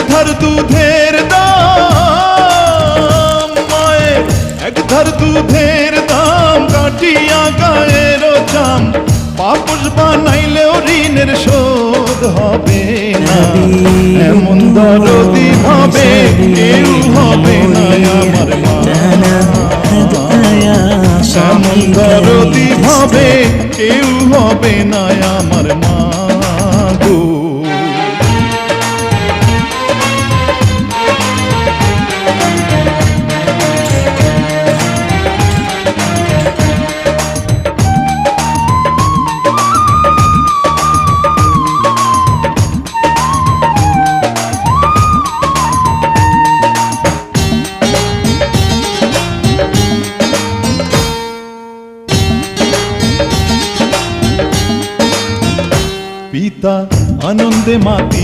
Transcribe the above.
ধার দুধের দাম মায়ের, এক ধার দুধের দাম কাটিয়া গায়ের চাম, পাপস বানাইলেও ঋণের শোধ হবে না। এমন দরদি ভাবে কেউ হবে না আমার মা, এমন দরদি ভাবে কেউ হবে না আমার মা গো। পিতা আনন্দে মাতি